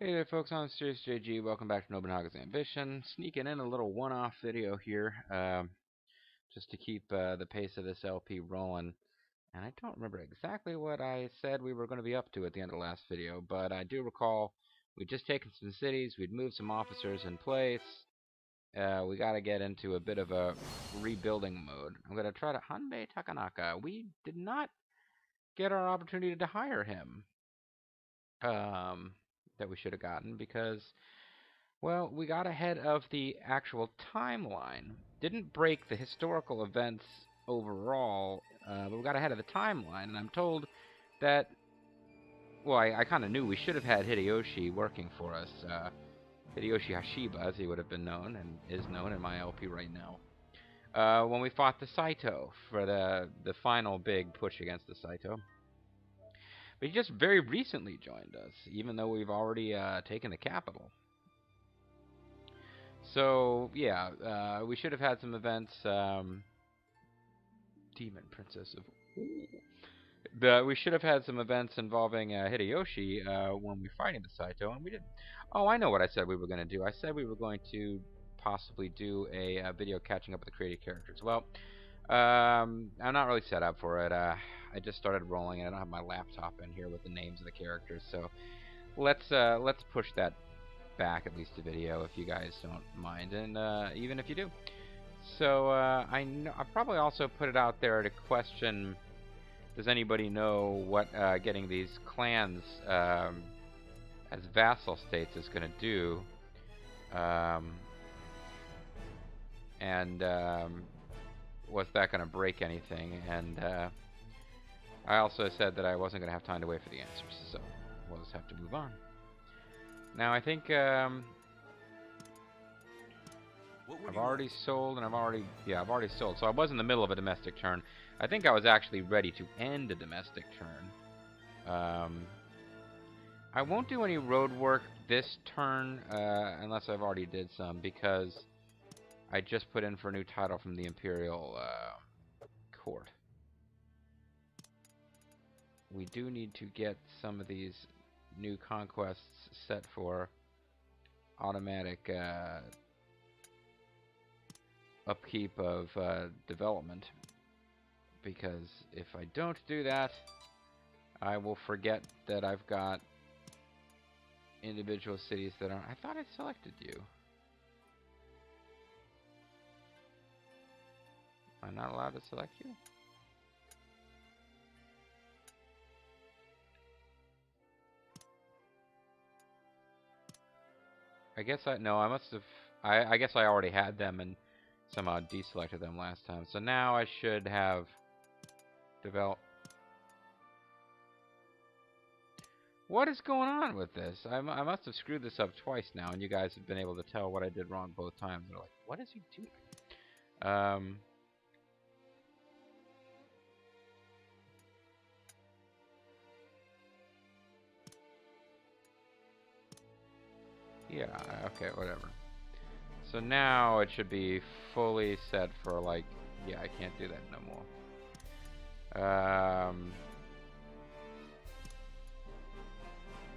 Hey there folks, I'm Serious JG. Welcome back to Nobunaga's Ambition. Sneaking in a little one-off video here, just to keep the pace of this LP rolling. And I don't remember exactly what I said we were going to be up to at the end of the last video, but I do recall we'd just taken some cities, we'd moved some officers in place. We got to get into a bit of a rebuilding mode. I'm going to try to Hanbei Takanaka. We did not get our opportunity to hire him that we should have gotten because, well, we got ahead of the actual timeline. Didn't break the historical events overall, but we got ahead of the timeline, and I'm told that, well, I kind of knew we should have had Hideyoshi working for us. Hideyoshi Hashiba, as he would have been known, and is known in my LP right now. When we fought the Saito for the final big push against the Saito. But he just very recently joined us, even though we've already taken the capital. So, yeah, we should have had some events. Demon Princess of... we should have had some events involving Hideyoshi when we were fighting the Saito, and we didn't. Oh, I know what I said we were going to do. I said we were going to possibly do a video catching up with the created characters. Well, I'm not really set up for it. I just started rolling, and I don't have my laptop in here with the names of the characters, so let's push that back at least a video if you guys don't mind, and even if you do. So I probably also put it out there to question: does anybody know what getting these clans as vassal states is going to do? Was that going to break anything? And I also said that I wasn't going to have time to wait for the answers, so we'll just have to move on. Now I think I've already sold, and I've already sold. So I was in the middle of a domestic turn. I think I was actually ready to end a domestic turn. I won't do any road work this turn unless I've already did some, because I just put in for a new title from the Imperial Court. We do need to get some of these new conquests set for automatic upkeep of development, because if I don't do that, I will forget that I've got individual cities that are... I thought I selected you. I'm not allowed to select you? I guess I must have... I guess I already had them and somehow deselected them last time. So now I should have developed... What is going on with this? I must have screwed this up twice now, and you guys have been able to tell what I did wrong both times. They're like, what is he doing? Yeah, okay, whatever. So now it should be fully set for, like, yeah, I can't do that no more.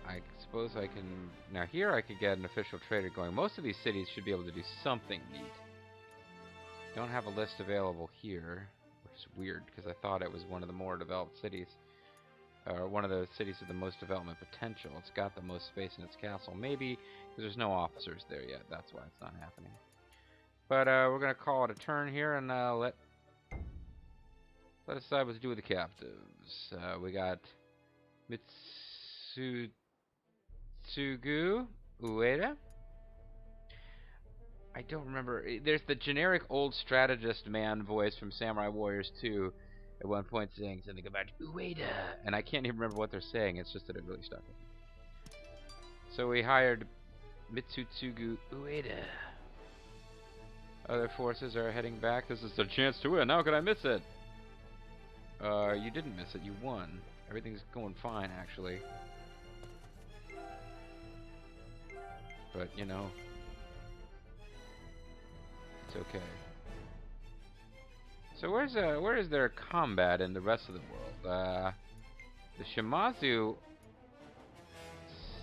I suppose I can... Now here I could get an official trader going. Most of these cities should be able to do something neat. Don't have a list available here, which is weird, because I thought it was one of the more developed cities. Or one of the cities with the most development potential. It's got the most space in its castle. Maybe because there's no officers there yet. That's why it's not happening. But we're going to call it a turn here, and let us decide what to do with the captives. We got Mitsugu Ueda. I don't remember. There's the generic old strategist man voice from Samurai Warriors 2 at one point saying something about Ueda, and I can't even remember what they're saying. It's just that it really stuck with me. So we hired Mitsutsugu Ueda. Other forces are heading back. This is the chance to win. How could I miss it? You didn't miss it. You won. Everything's going fine, actually. But, you know, it's okay. So where is their combat in the rest of the world? The Shimazu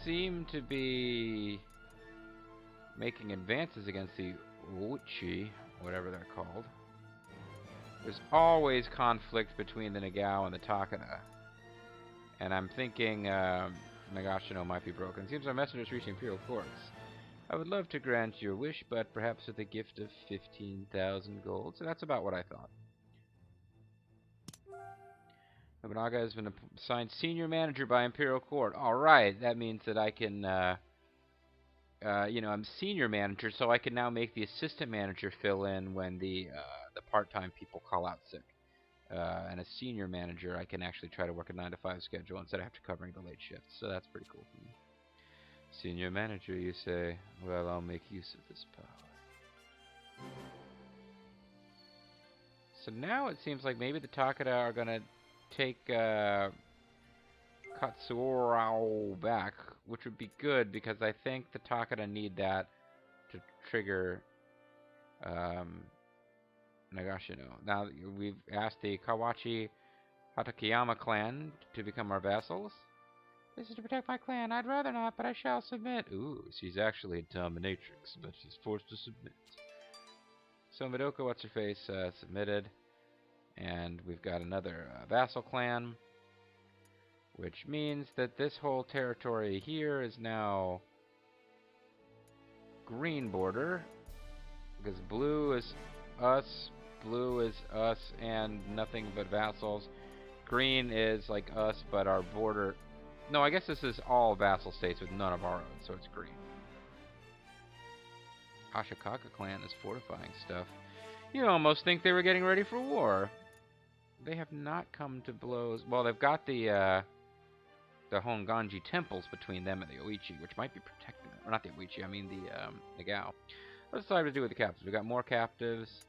seem to be making advances against the Uchi, whatever they're called. There's always conflict between the Nagao and the Takeda. And I'm thinking Nagashino might be broken. It seems our messenger's reaching Imperial Courts. I would love to grant your wish, but perhaps with a gift of 15,000 gold. So that's about what I thought. Nobunaga has been assigned senior manager by Imperial Court. Alright, that means that I can, you know, I'm senior manager, so I can now make the assistant manager fill in when the part-time people call out sick. And as senior manager, I can actually try to work a 9-to-5 schedule instead of covering the late shifts. So that's pretty cool for me. Senior manager, you say? Well, I'll make use of this power. So now it seems like maybe the Takeda are going to take Katsuorao back, which would be good because I think the Takeda need that to trigger Nagashino. Now we've asked the Kawachi Hatakeyama clan to become our vassals. This is to protect my clan. I'd rather not, but I shall submit. Ooh, she's actually a dominatrix, but she's forced to submit. So Madoka, what's her face, submitted. And we've got another vassal clan, which means that this whole territory here is now green border, because blue is us, and nothing but vassals. Green is like us, but our border... No, I guess this is all vassal states with none of our own, so it's green. Ashikaga clan is fortifying stuff. You almost think they were getting ready for war. They have not come to blows. Well, they've got the Honganji temples between them and the Oichi, which might be protecting them. Or not the Oichi, I mean the Nagao. Let's decide what to do with the captives. We got more captives.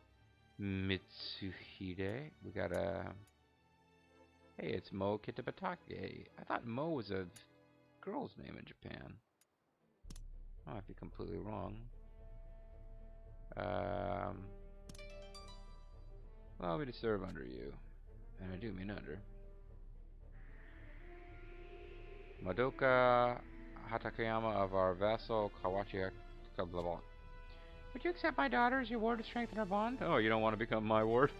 Mitsuhide. We got a... Hey, it's Mo Kitabatake. I thought Mo was a girl's name in Japan. I might be completely wrong. Allow me to serve under you. And I do mean under. Madoka Hatakeyama of our vassal Kawachi Kablavon. Would you accept my daughter as your ward to strengthen our bond? Oh, you don't want to become my ward?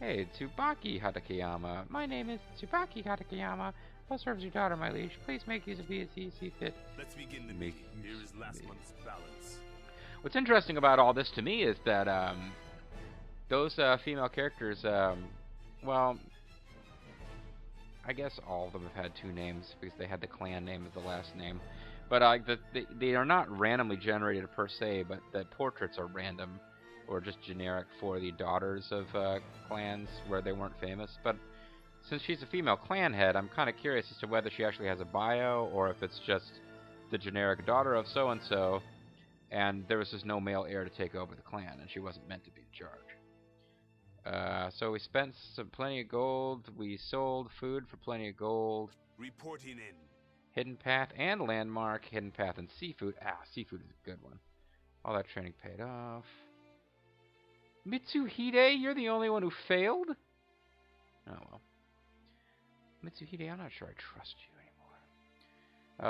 Hey, Tsubaki Hatakeyama. My name is Tsubaki Hatakeyama. I'll serve as your daughter, my liege. Please make use of me as you see fit. Let's begin the meeting. Here is last month's balance. What's interesting about all this to me is that those female characters, well, I guess all of them have had two names because they had the clan name as the last name. But they are not randomly generated per se, but the portraits are random or just generic for the daughters of clans where they weren't famous. But since she's a female clan head, I'm kind of curious as to whether she actually has a bio or if it's just the generic daughter of so-and-so, and there was just no male heir to take over the clan, and she wasn't meant to be in charge. So we spent plenty of gold. We sold food for plenty of gold. Reporting in. Hidden Path and Landmark. Hidden Path and Seafood. Ah, Seafood is a good one. All that training paid off. Mitsuhide, you're the only one who failed? Oh, well. Mitsuhide, I'm not sure I trust you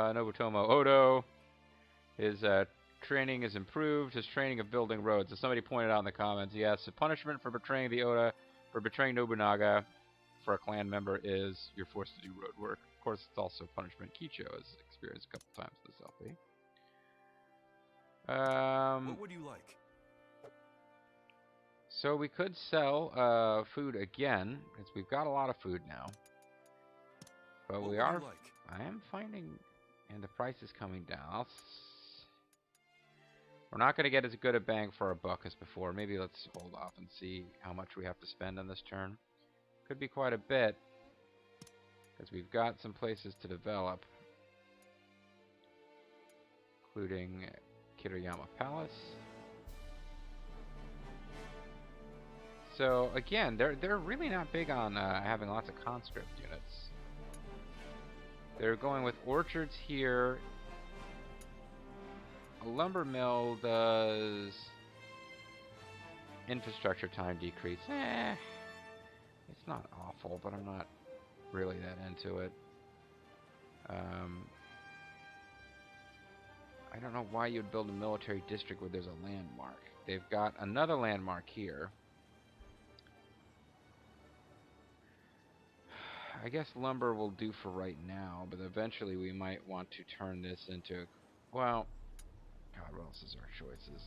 anymore. Nobutomo Odo. His training is improved. His training of building roads. As somebody pointed out in the comments, yes, the punishment for betraying the Oda, for betraying Nobunaga for a clan member is you're forced to do road work. Of course, it's also punishment Kicho has experienced a couple times in this LP. What would you like? So we could sell food again, because we've got a lot of food now. But What we would are... you like? I am finding... And the price is coming down. We're not going to get as good a bang for our buck as before. Maybe let's hold off and see how much we have to spend on this turn. Could be quite a bit, because we've got some places to develop, including Kiriyama Palace. So again, they're really not big on having lots of conscript units. They're going with orchards here. A lumber mill does infrastructure time decrease. It's not awful, but I'm not really that into it. Um, I don't know why you'd build a military district where there's a landmark. They've got another landmark here. I guess lumber will do for right now, but eventually we might want to turn this into... Well, God, what else is our choices?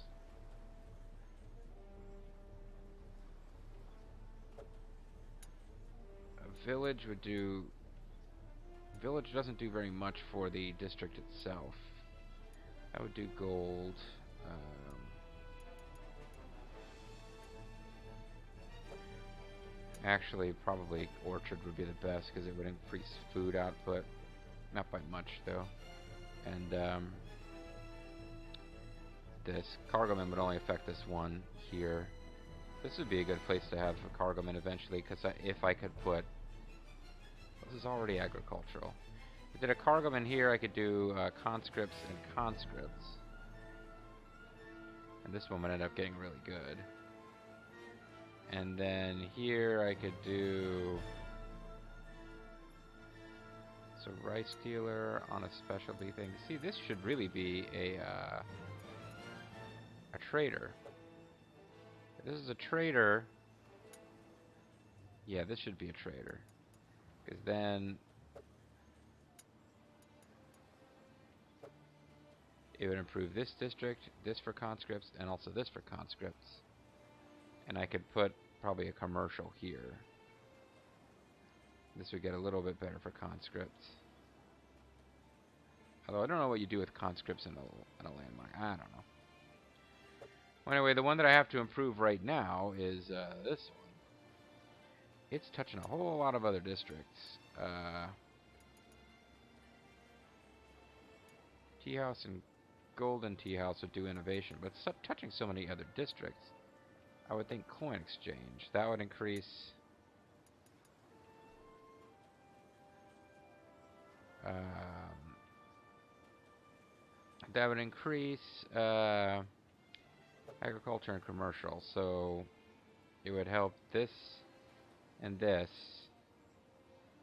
A village would do... Village doesn't do very much for the district itself. I would do gold. Actually, probably orchard would be the best because it would increase food output. Not by much, though. And this cargoman would only affect this one here. This would be a good place to have a cargoman eventually, because if I could put... This is already agricultural. If I did a cargoman here, I could do conscripts and conscripts. And this one would end up getting really good. And then here I could do... So rice dealer on a specialty thing. See, this should really be a trader. If this is a trader... Yeah, this should be a trader. Because then... it would improve this district, this for conscripts, and also this for conscripts. And I could put probably a commercial here. This would get a little bit better for conscripts. Although I don't know what you do with conscripts in a landmark. I don't know. Well, anyway, the one that I have to improve right now is this one. It's touching a whole lot of other districts. Tea House and Golden Tea House would do innovation, but it's touching so many other districts. I would think coin exchange. That would increase... that would increase agriculture and commercial. So it would help this and this.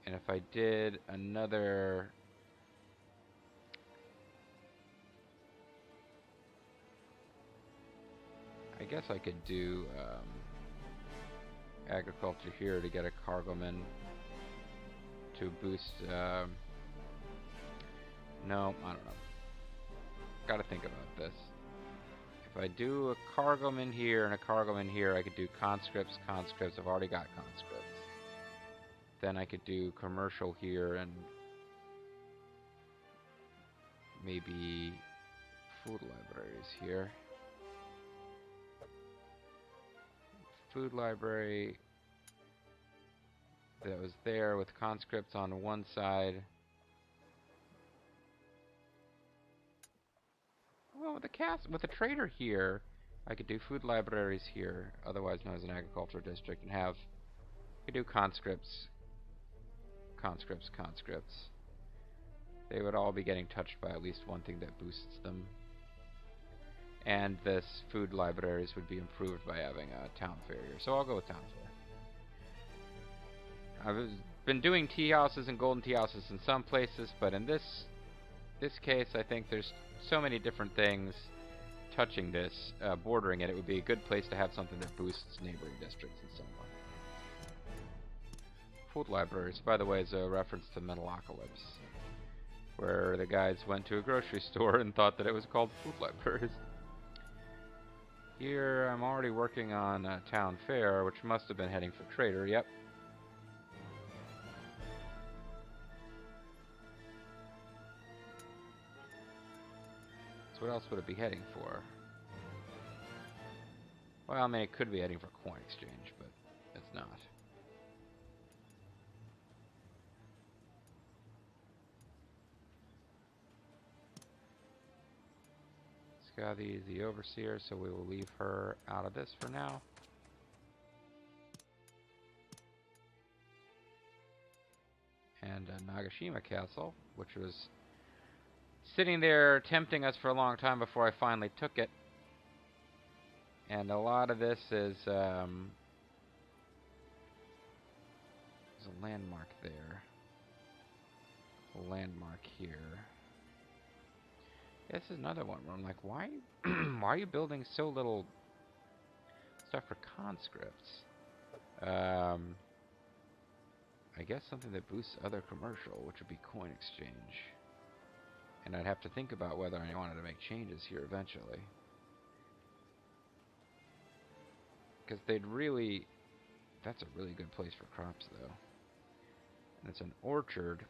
And if I did another... I guess I could do agriculture here to get a cargoman to boost... no, I don't know. Gotta think about this. If I do a cargoman here and a cargoman here, I could do conscripts, conscripts. I've already got conscripts. Then I could do commercial here and maybe food libraries here. Food library that was there with conscripts on one side. Well, with the trader here, I could do food libraries here, otherwise known as an agricultural district, and I could do conscripts, conscripts, conscripts. They would all be getting touched by at least one thing that boosts them. And this food libraries would be improved by having a town fair here. So I'll go with town fair. I've been doing tea houses and golden tea houses in some places, but in this case, I think there's so many different things touching this, bordering it. It would be a good place to have something that boosts neighboring districts in some way. Food libraries, by the way, is a reference to Metalocalypse, where the guys went to a grocery store and thought that it was called food libraries. Here, I'm already working on a town fair, which must have been heading for trader. Yep. So what else would it be heading for? Well, I mean, it could be heading for coin exchange, but it's not. Scothy is the overseer, so we will leave her out of this for now. And Nagashima Castle, which was sitting there tempting us for a long time before I finally took it. And a lot of this is there's a landmark there. a landmark here. This is another one where I'm like, why, why are you building so little stuff for conscripts? I guess something that boosts other commercial, which would be coin exchange. And I'd have to think about whether I wanted to make changes here eventually. Because they'd really... That's a really good place for crops, though. And it's an orchard.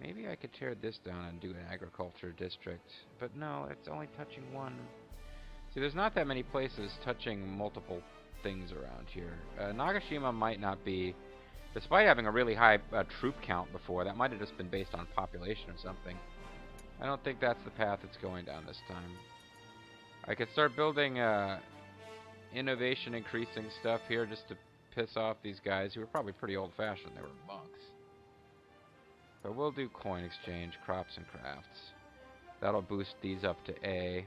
Maybe I could tear this down and do an agriculture district. But no, it's only touching one. See, there's not that many places touching multiple things around here. Nagashima might not be... Despite having a really high troop count before, that might have just been based on population or something. I don't think that's the path it's going down this time. I could start building innovation increasing stuff here just to piss off these guys who were probably pretty old-fashioned. They were monks. But we'll do coin exchange, crops and crafts. That'll boost these up to A.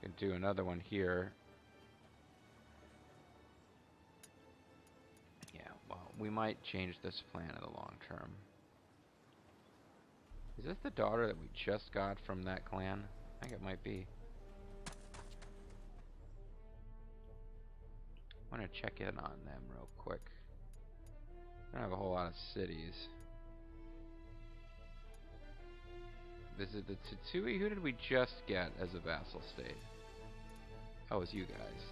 Can do another one here. We might change this plan in the long term. Is this the daughter that we just got from that clan? I think it might be. I want to check in on them real quick. I don't have a whole lot of cities. Visit the Tsutsui? Who did we just get as a vassal state? Oh, it was you guys.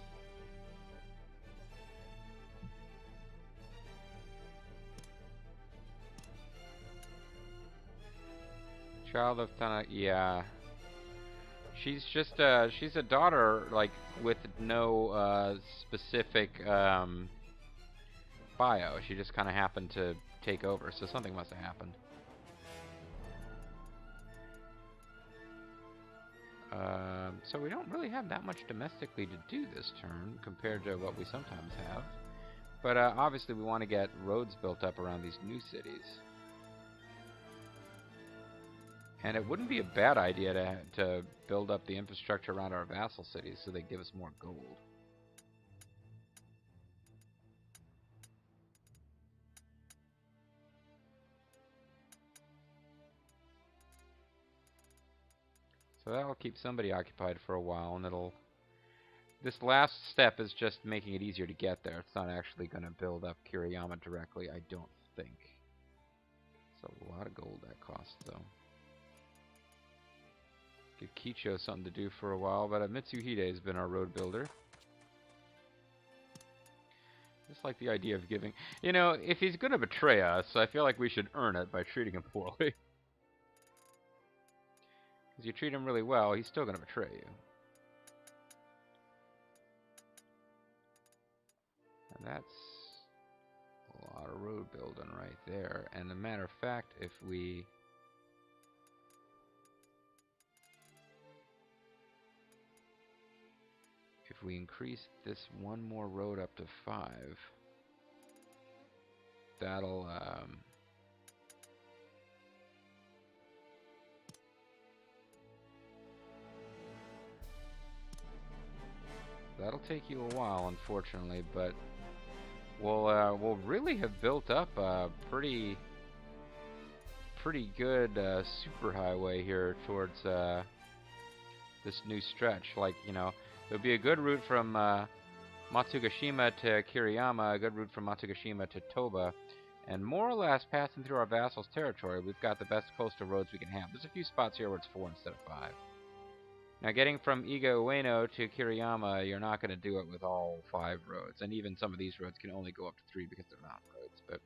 Child of Tana, yeah. She's just, she's a daughter, like, with no, specific, bio. She just kind of happened to take over, so something must have happened. So we don't really have that much domestically to do this turn, compared to what we sometimes have. But, obviously we want to get roads built up around these new cities. And it wouldn't be a bad idea to build up the infrastructure around our vassal cities so they give us more gold. So that'll keep somebody occupied for a while, and it'll... This last step is just making it easier to get there. It's not actually going to build up Kiriyama directly, I don't think. It's a lot of gold that costs, though. Give Kicho something to do for a while, but Mitsuhide has been our road builder. Just like the idea of giving... You know, if he's going to betray us, I feel like we should earn it by treating him poorly. Because you treat him really well, he's still going to betray you. And that's a lot of road building right there. And as a matter of fact, if we... If we increase this one more road up to 5, that'll take you a while, unfortunately, but we'll really have built up a pretty good superhighway here towards this new stretch. Like, you know, there'll be a good route from Matsugashima to Kiriyama, a good route from Matsugashima to Toba, and more or less passing through our vassals' territory, we've got the best coastal roads we can have. There's a few spots here where it's 4 instead of 5. Now, getting from Iga Ueno to Kiriyama, you're not going to do it with all 5 roads, and even some of these roads can only go up to 3 because they're mountain roads, but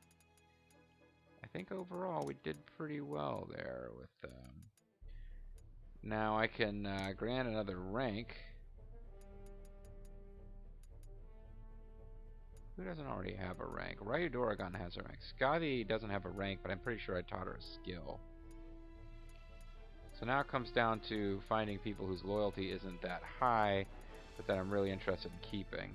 I think overall we did pretty well there with... Now I can grant another rank. Who doesn't already have a rank? Ryu Doragon has a rank. Skadi doesn't have a rank, but I'm pretty sure I taught her a skill. So now it comes down to finding people whose loyalty isn't that high, but that I'm really interested in keeping.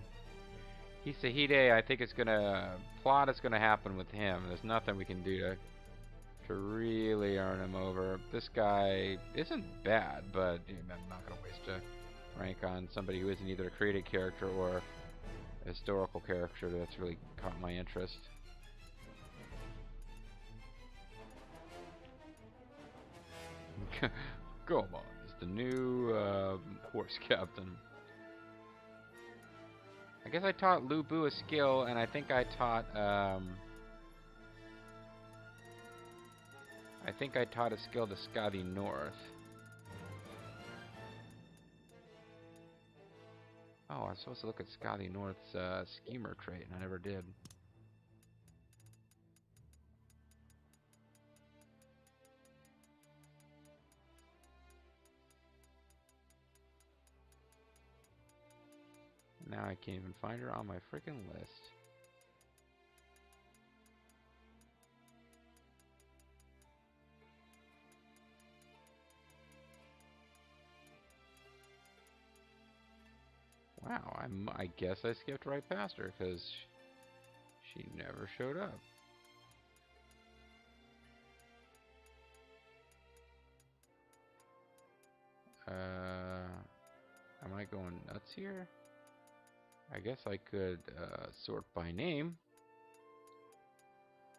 Hisahide, I think it's gonna... Plot is gonna happen with him. There's nothing we can do to really earn him over. This guy isn't bad, but I'm not gonna waste a rank on somebody who isn't either a created character or historical character that's really caught my interest. Gomon is the new horse captain. I guess I taught Lu Bu a skill, and I think I taught a skill to Skadi North. Oh, I was supposed to look at Skadi North's schemer trait, and I never did. Now I can't even find her on my freaking list. Wow, I guess I skipped right past her because she never showed up. Am I going nuts here? I guess I could sort by name,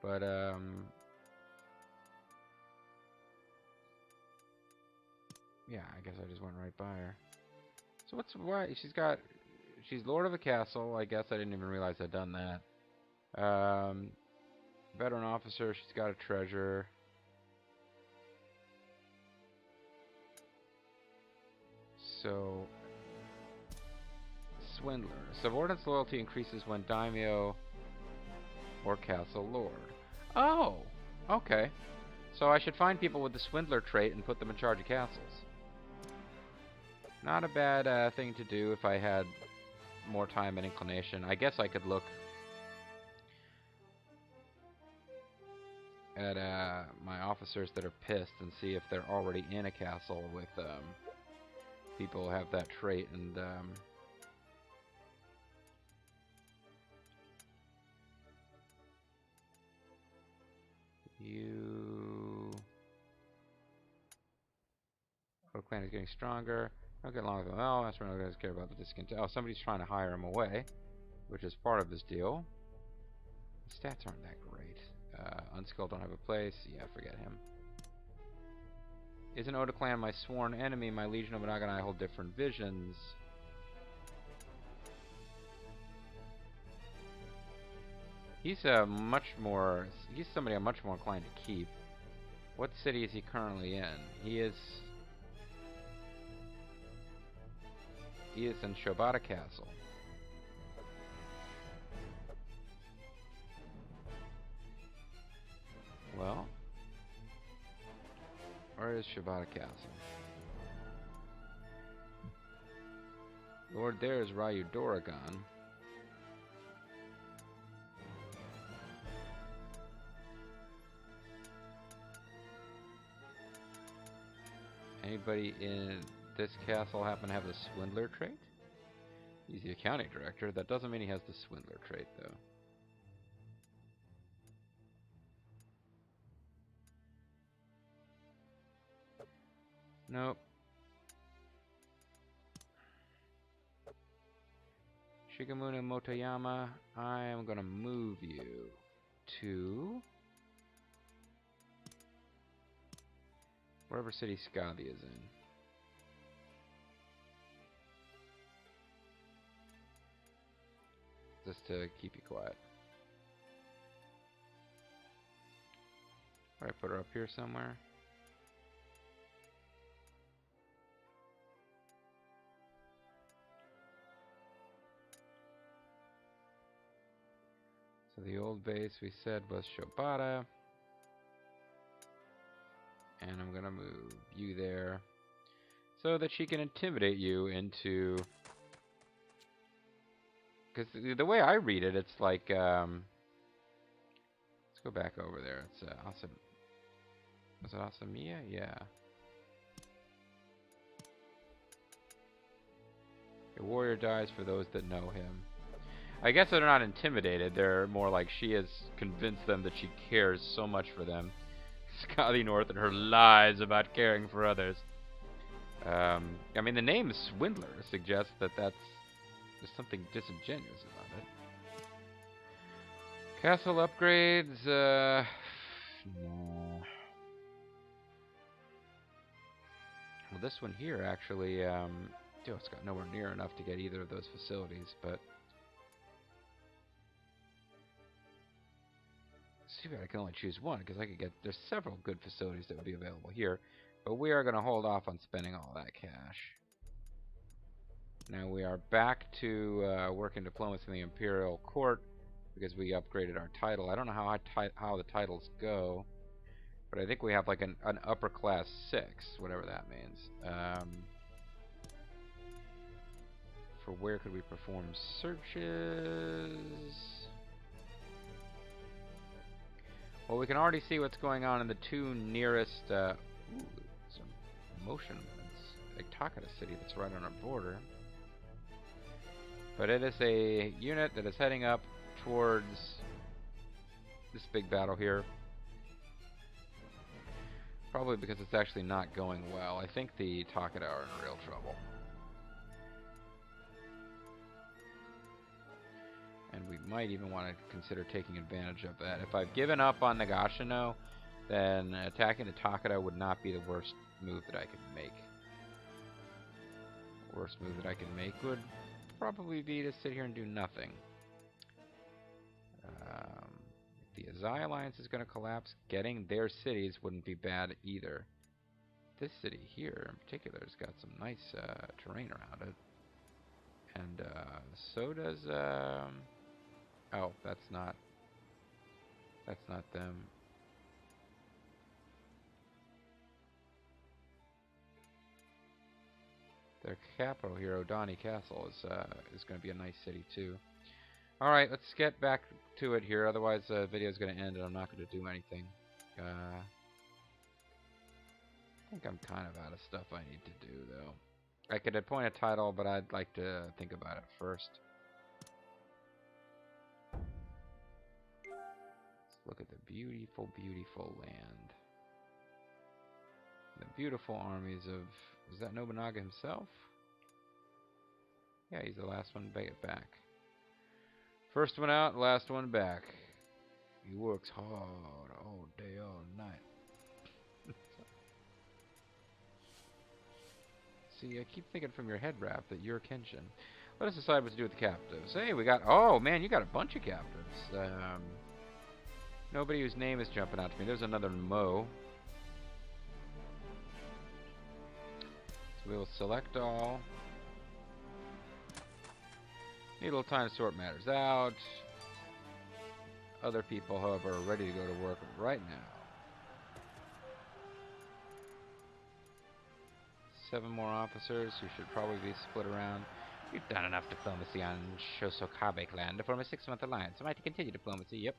but yeah, I guess I just went right by her. So why she's Lord of a Castle. I guess I didn't even realize I'd done that. Veteran officer, she's got a treasure. So Swindler. Subordinate's loyalty increases when daimyo or castle lord. Oh, okay. So I should find people with the Swindler trait and put them in charge of castles. Not a bad thing to do if I had more time and inclination. I guess I could look at my officers that are pissed and see if they're already in a castle with people who have that trait, and Oak Clan is getting stronger. Don't get along with them. Oh, that's when I guys care about the discontent. Oh, somebody's trying to hire him away, which is part of this deal. The stats aren't that great. Unskilled don't have a place. Yeah, forget him. Isn't Oda Clan my sworn enemy? My Legion of Nobunaga and I hold different visions. He's somebody I'm much more inclined to keep. What city is he currently in? He is in Shobata Castle. Well, where is Shobata Castle? Lord there is Ryu Doragon. Anybody in this castle happen to have the Swindler trait? He's the accounting director. That doesn't mean he has the Swindler trait, though. Nope. Shigemuna Motoyama, I am gonna move you to wherever city Skadi is in. Just to keep you quiet. Alright, put her up here somewhere. So the old base we said was Shobata. And I'm gonna move you there so that she can intimidate you into... Because the way I read it, it's like, let's go back over there. It's was it Asamiya? Yeah. A warrior dies for those that know him. I guess they're not intimidated. They're more like she has convinced them that she cares so much for them. Skadi North and her lies about caring for others. I mean, the name Swindler suggests that that's There's something disingenuous about it. Castle upgrades, no. Well, this one here actually, it's got nowhere near enough to get either of those facilities, but see, I can only choose one because I could get. There's several good facilities that would be available here, but we are going to hold off on spending all that cash. Now we are back to working diplomacy in the Imperial Court because we upgraded our title. I don't know how the titles go, but I think we have like an upper class 6, whatever that means. For where could we perform searches? Well, we can already see what's going on in the 2 nearest. Some motion events. Like Takata City, that's right on our border. But it is a unit that is heading up towards this big battle here. Probably because it's actually not going well. I think the Takata are in real trouble. And we might even want to consider taking advantage of that. If I've given up on Nagashino, then attacking the Takata would not be the worst move that I could make. The worst move that I can make would probably be to sit here and do nothing. If the Azai Alliance is going to collapse, getting their cities wouldn't be bad either. This city here in particular has got some nice terrain around it. And so does... oh, that's not them. Their capital here, Odani Castle, is going to be a nice city too. All right, let's get back to it here. Otherwise, the video is going to end, and I'm not going to do anything. I think I'm kind of out of stuff I need to do, though. I could appoint a title, but I'd like to think about it first. Let's look at the beautiful, beautiful land. The beautiful armies of... is that Nobunaga himself? Yeah, he's the last one to get back. First one out, last one back. He works hard all day, all night. See, I keep thinking from your head wrap that you're Kenshin. Let us decide what to do with the captives. Hey, we got... oh, man, you got a bunch of captives. Nobody whose name is jumping out to me. There's another Mo. So we will select all. Need a little time to sort matters out. Other people, however, are ready to go to work right now. 7 more officers who should probably be split around. You've done enough diplomacy on Shosokabe clan to form a 6-month alliance. Am I to continue diplomacy? Yep.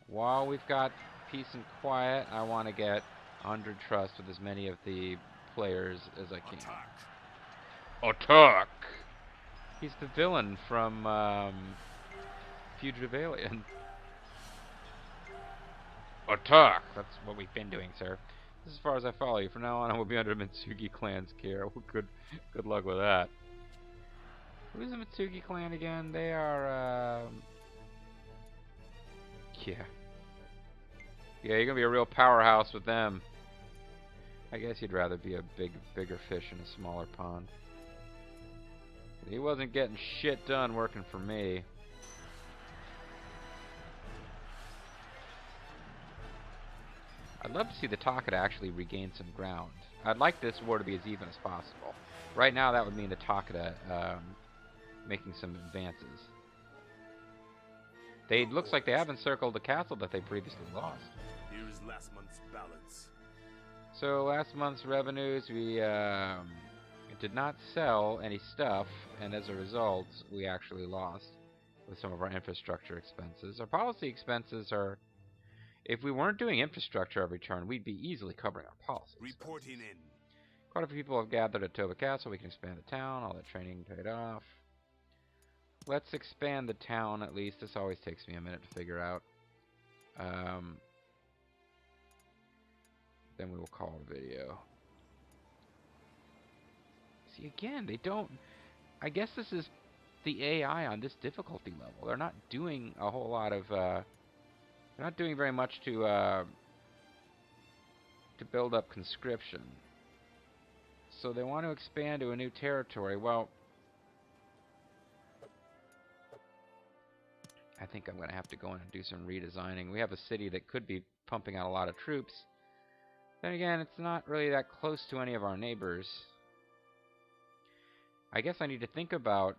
While we've got peace and quiet, I want to get 100 trust with as many of the players as I can. Attack! He's the villain from Fugitive Alien. Attack! That's what we've been doing, sir. This is as far as I follow you. From now on, I will be under Mitsugi clan's care. Well, good luck with that. Who's the Mitsugi clan again? They are, yeah. Yeah, you're gonna be a real powerhouse with them. I guess you'd rather be a bigger fish in a smaller pond. He wasn't getting shit done working for me. I'd love to see the Takata actually regain some ground. I'd like this war to be as even as possible. Right now, that would mean the Takata making some advances. It looks like they have encircled the castle that they previously lost. Here is last month's balance. So last month's revenues, we did not sell any stuff, and as a result, we actually lost with some of our infrastructure expenses. Our policy expenses are, if we weren't doing infrastructure every turn, we'd be easily covering our policy expenses. Reporting in. Quite a few people have gathered at Toba Castle. We can expand the town. All that training paid off. Let's expand the town at least. This always takes me a minute to figure out. Then we will call a video. See, again, they don't... I guess this is the AI on this difficulty level. They're not doing a whole lot of, they're not doing very much to build up conscription. So they want to expand to a new territory. Well, I think I'm going to have to go in and do some redesigning. We have a city that could be pumping out a lot of troops. Then again, it's not really that close to any of our neighbors. I guess I need to think about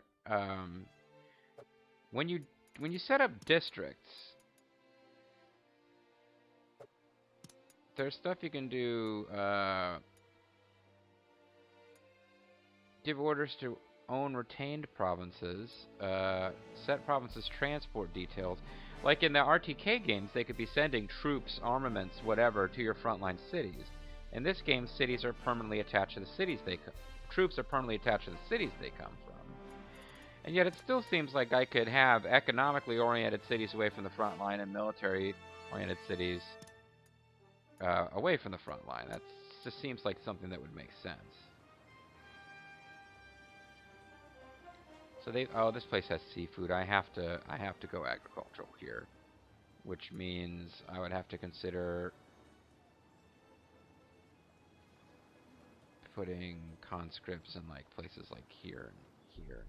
when you set up districts. There's stuff you can do. Give orders to own retained provinces. Set provinces transport details. Like in the RTK games, they could be sending troops, armaments, whatever, to your frontline cities. In this game, cities are permanently attached to the cities they come. Troops are permanently attached to the cities they come from. And yet, it still seems like I could have economically oriented cities away from the front line and military-oriented cities away from the front line. That just seems like something that would make sense. So this place has seafood. I have to go agricultural here, which means I would have to consider putting conscripts in like places like here and here,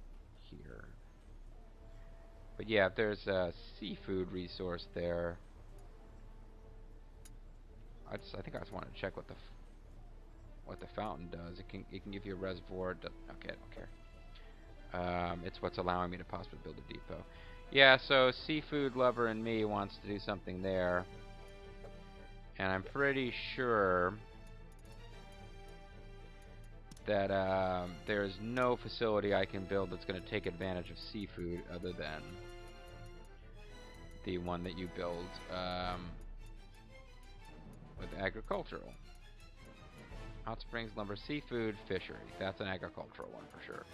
here. But yeah, if there's a seafood resource there, I think I just want to check what the fountain does. It can give you a reservoir. Okay, I don't care. It's what's allowing me to possibly build a depot. Yeah, so seafood lover in me wants to do something there. And I'm pretty sure that there's no facility I can build that's going to take advantage of seafood other than the one that you build with agricultural. Hot Springs Lumber Seafood Fishery. That's an agricultural one for sure.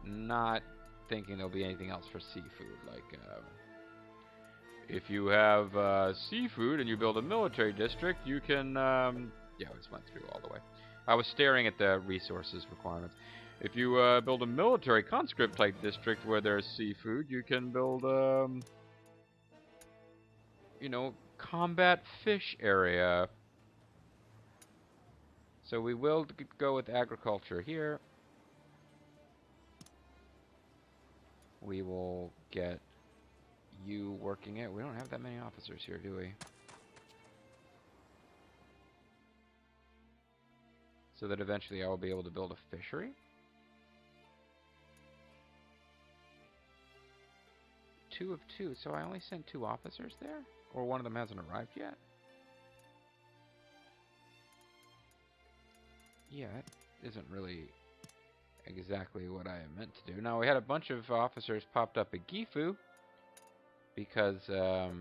Not thinking there'll be anything else for seafood. Like, if you have seafood and you build a military district, you can... yeah, we just went through all the way. I was staring at the resources requirements. If you build a military conscript type district where there's seafood, you can build, you know, combat fish area. So we will go with agriculture here. We will get you working it. We don't have that many officers here, do we? So that eventually I will be able to build a fishery. 2 of 2. So I only sent 2 officers there? Or one of them hasn't arrived yet? Yeah, that isn't really exactly what I meant to do. Now, we had a bunch of officers popped up at Gifu because, no,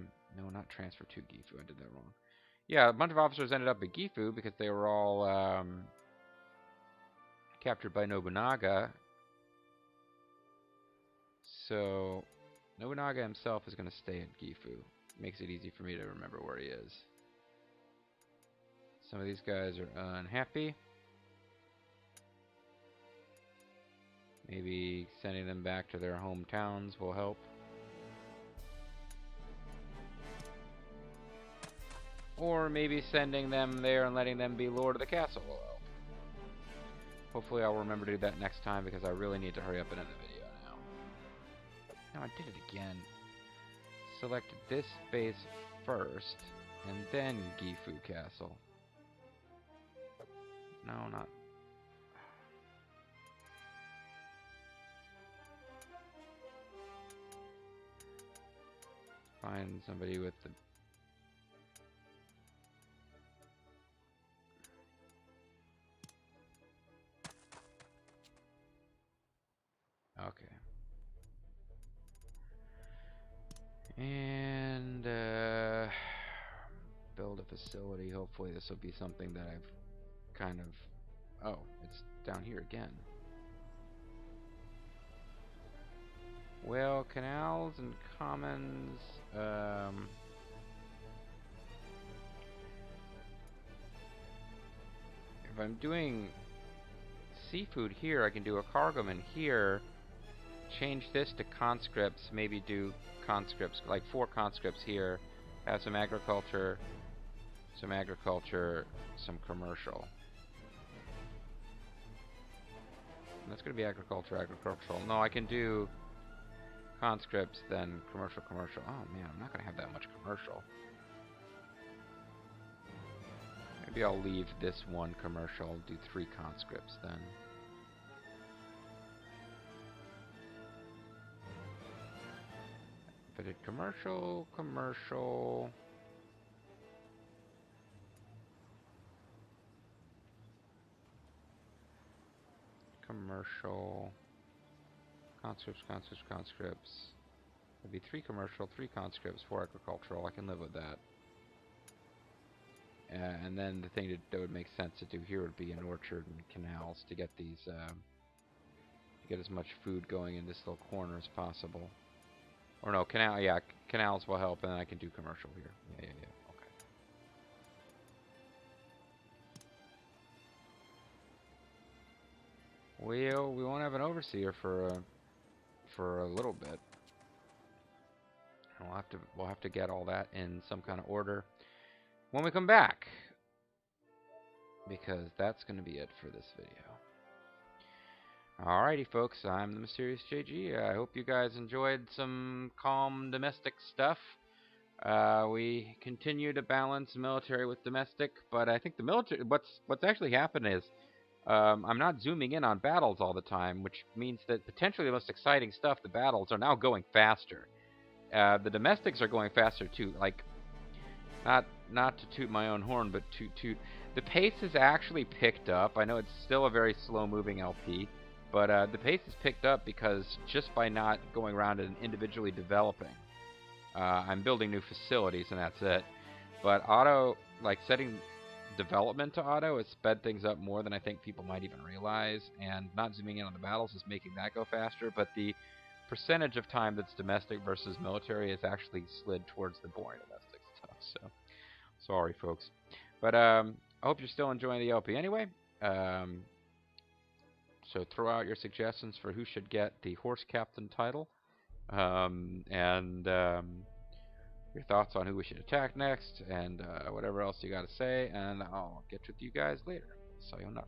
not transfer to Gifu. I did that wrong. Yeah, a bunch of officers ended up at Gifu because they were all captured by Nobunaga. So, Nobunaga himself is going to stay at Gifu. Makes it easy for me to remember where he is. Some of these guys are unhappy. Maybe sending them back to their hometowns will help. Or maybe sending them there and letting them be lord of the castle will help. Hopefully I'll remember to do that next time because I really need to hurry up and end the video now. No, I did it again. Select this base first, and then Gifu Castle. No, not... Find somebody with the... Okay. And, build a facility. Hopefully this will be something that I've kind of... Oh, it's down here again. Well, canals and commons, if I'm doing seafood here. I can do a cargoman here. Change this to conscripts. Maybe do conscripts, like 4 conscripts here. Have some agriculture, some commercial. And that's going to be agricultural. No, I can do conscripts, then commercial. Oh man, I'm not going to have that much commercial. Maybe I'll leave this one commercial, do 3 conscripts then. If I did commercial. Conscripts. It'd be 3 commercial, 3 conscripts, 4 agricultural. I can live with that. And then the thing that would make sense to do here would be an orchard and canals to get these, to get as much food going in this little corner as possible. Or no, canals will help, and then I can do commercial here. Yeah. Okay. We won't have an overseer for a little bit. We'll have to get all that in some kind of order when we come back, because that's going to be it for this video. Alrighty, folks, I'm the Mysterious JG. I hope you guys enjoyed some calm domestic stuff. We continue to balance military with domestic, but I think the military. What's actually happened is I'm not zooming in on battles all the time, which means that potentially the most exciting stuff, the battles, are now going faster. The domestics are going faster too. Like, not to toot my own horn, but toot. The pace has actually picked up. I know it's still a very slow-moving LP, but the pace has picked up because just by not going around and individually developing, I'm building new facilities and that's it. But auto, like setting development to auto, has sped things up more than I think people might even realize. And not zooming in on the battles is making that go faster. But the percentage of time that's domestic versus military has actually slid towards the boring domestic stuff. So, sorry, folks. But I hope you're still enjoying the LP anyway. So throw out your suggestions for who should get the horse captain title, and your thoughts on who we should attack next, and whatever else you got to say, and I'll get with you guys later. Sayonara.